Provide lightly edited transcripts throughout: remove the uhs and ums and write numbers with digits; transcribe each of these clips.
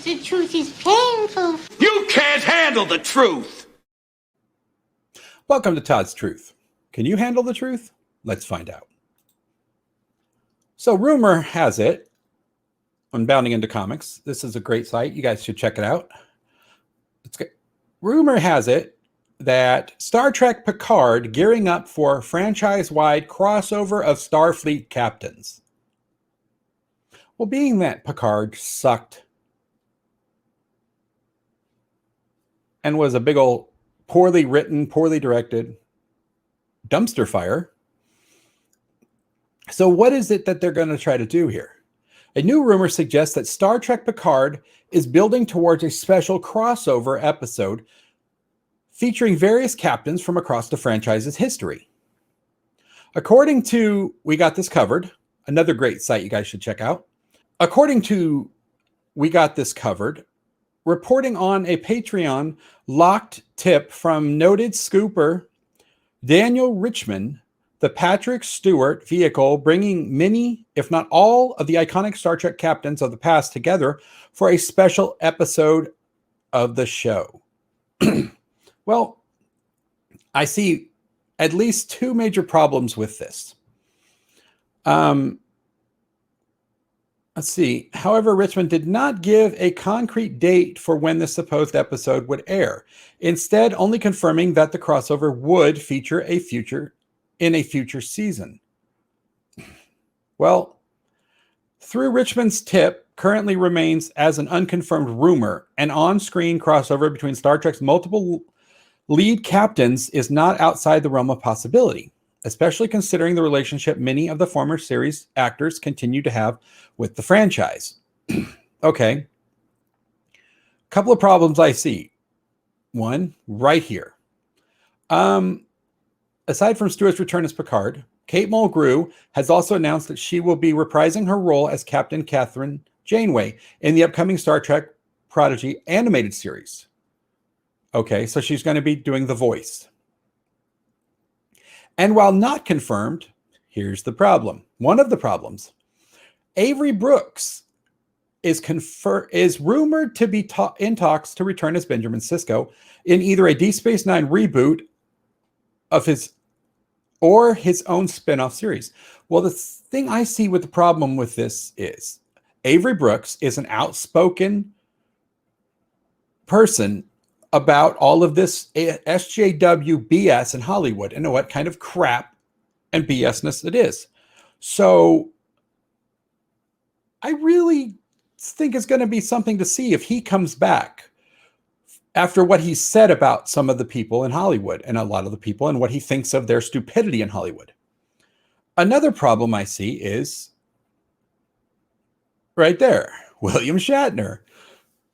The truth is painful. You can't handle the truth! Welcome to Todd's Truth. Can you handle the truth? Let's find out. So rumor has it, on Bounding into Comics, this is a great site. You guys should check it out. It's good. Rumor has it that Star Trek Picard gearing up for franchise-wide crossover of Starfleet captains. Well, being that Picard sucked and was a big old poorly written, poorly directed dumpster fire. So what is it that they're going to try to do here? A new rumor suggests that Star Trek Picard is building towards a special crossover episode featuring various captains from across the franchise's history. According to We Got This Covered, another great site you guys should check out. According to We Got This Covered, reporting on a Patreon locked tip from noted scooper Daniel Richman, the Patrick Stewart vehicle bringing many, if not all, of the iconic Star Trek captains of the past together for a special episode of the show. Well, I see at least two major problems with this. Let's see. However, Richmond did not give a concrete date for when the supposed episode would air, instead only confirming that the crossover would feature in a future season. Well, through Richmond's tip, currently remains as an unconfirmed rumor, an on-screen crossover between Star Trek's multiple lead captains is not outside the realm of possibility, especially considering the relationship many of the former series actors continue to have with the franchise. Okay. Couple of problems I see. One, right here. Aside from Stewart's return as Picard, Kate Mulgrew has also announced that she will be reprising her role as Captain Catherine Janeway in the upcoming Star Trek Prodigy animated series. Okay, so she's going to be doing the voice. And while not confirmed, here's the problem. One of the problems. Avery Brooks is rumored to be in talks to return as Benjamin Sisko in either a Deep Space Nine reboot of his own spin-off series. Well, the thing I see with the problem with this is Avery Brooks is an outspoken person about all of this SJW BS in Hollywood and what kind of crap and BSness it is. So I really think it's going to be something to see if he comes back after what he said about some of the people in Hollywood and a lot of the people and what he thinks of their stupidity in Hollywood. Another problem I see is right there, William Shatner.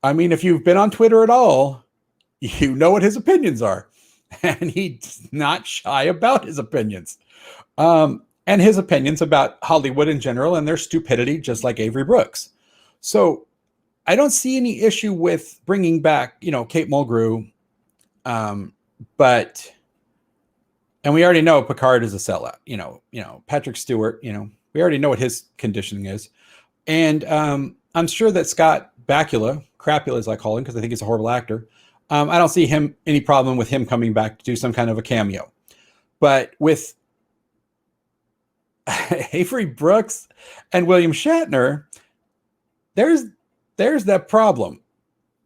I mean, if you've been on Twitter at all, you know what his opinions are, and he's not shy about his opinions, and his opinions about Hollywood in general and their stupidity, just like Avery Brooks. So I don't see any issue with bringing back, Kate Mulgrew, and we already know Picard is a sellout. Patrick Stewart. We already know what his conditioning is, and I'm sure that Scott Bakula, Crapula as I call him because I think he's a horrible actor. I don't see any problem with him coming back to do some kind of a cameo. But with Avery Brooks and William Shatner, there's that problem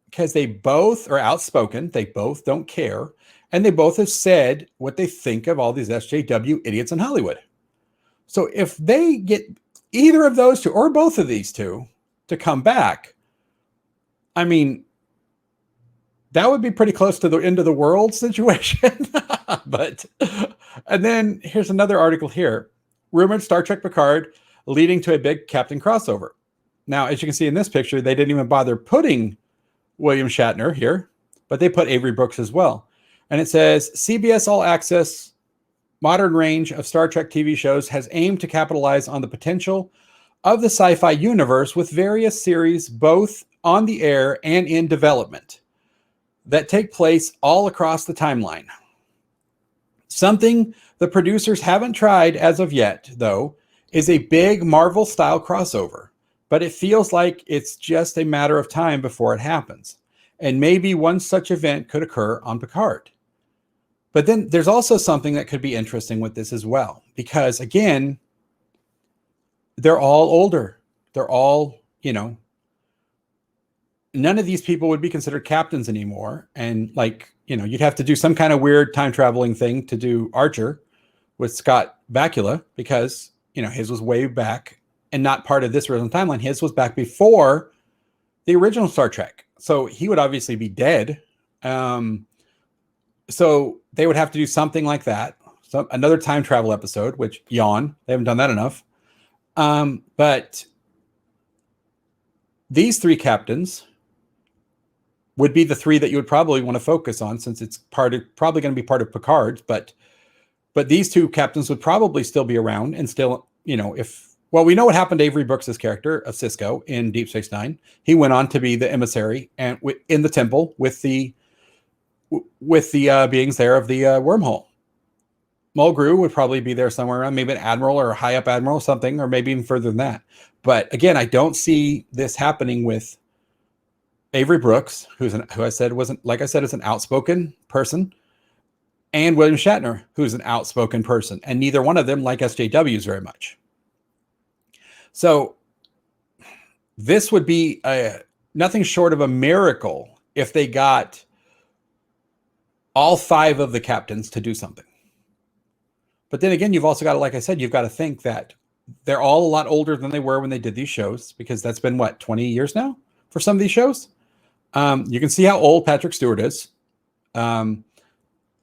because they both are outspoken. They both don't care. And they both have said what they think of all these SJW idiots in Hollywood. So if they get either of those two or both of these two to come back, I mean, that would be pretty close to the end of the world situation. And then here's another article here. Rumored Star Trek Picard leading to a big captain crossover. Now, as you can see in this picture, they didn't even bother putting William Shatner here, but they put Avery Brooks as well. And it says, CBS All Access modern range of Star Trek TV shows has aimed to capitalize on the potential of the sci-fi universe with various series both on the air and in development that take place all across the timeline. Something the producers haven't tried as of yet, though, is a big Marvel-style crossover. but it feels like it's just a matter of time before it happens. And maybe one such event could occur on Picard. But then there's also something that could be interesting with this as well, because again, they're all older. They're all, none of these people would be considered captains anymore. And like, you'd have to do some kind of weird time traveling thing to do Archer with Scott Bakula, because, his was way back and not part of this original timeline. His was back before the original Star Trek. So he would obviously be dead. So they would have to do something like that. So another time travel episode, which yawn, they haven't done that enough. But these three captains would be the three that you would probably want to focus on, since it's probably going to be part of Picard's. But these two captains would probably still be around and still, we know what happened to Avery Brooks's character of Sisko in Deep Space Nine. He went on to be the emissary and in the temple with the beings there of the wormhole. Mulgrew would probably be there somewhere around, maybe an admiral or a high up admiral, something, or maybe even further than that. But again, I don't see this happening with Avery Brooks, who I said wasn't, like I said, is an outspoken person, and William Shatner, who's an outspoken person, and neither one of them like SJWs very much. So this would be nothing short of a miracle if they got all five of the captains to do something. But then again, you've also got to, like I said, you've got to think that they're all a lot older than they were when they did these shows, because that's been, 20 years now for some of these shows. You can see how old Patrick Stewart is. And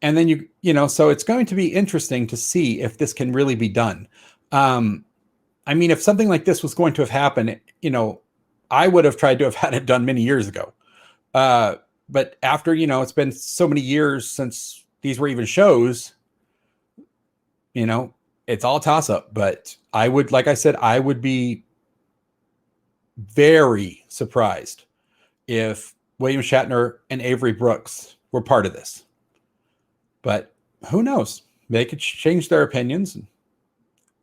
then so it's going to be interesting to see if this can really be done. If something like this was going to have happened, I would have tried to have had it done many years ago. But after, it's been so many years since these were even shows, it's all toss up. But I would, like I said, I would be very surprised if William Shatner and Avery Brooks were part of this. But who knows? They could change their opinions.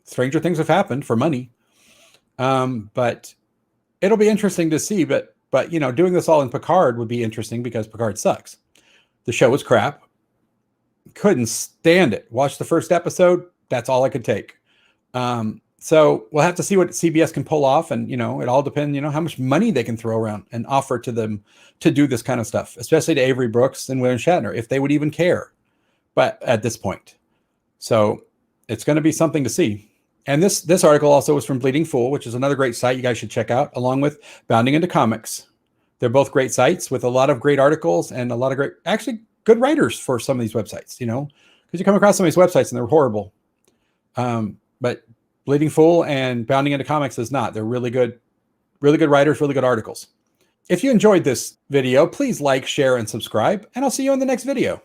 Stranger things have happened for money. But it'll be interesting to see. But doing this all in Picard would be interesting, because Picard sucks. The show was crap. Couldn't stand it. Watched the first episode. That's all I could take. So we'll have to see what CBS can pull off. And, it all depends, how much money they can throw around and offer to them to do this kind of stuff, especially to Avery Brooks and William Shatner, if they would even care. But at this point, so it's going to be something to see. And this article also was from Bleeding Fool, which is another great site you guys should check out, along with Bounding into Comics. They're both great sites with a lot of great articles and a lot of great, actually good writers for some of these websites, because you come across some of these websites and they're horrible. But Bleeding Fool and Bounding into Comics is not. They're really good writers, really good articles. If you enjoyed this video, please like, share, and subscribe, and I'll see you in the next video.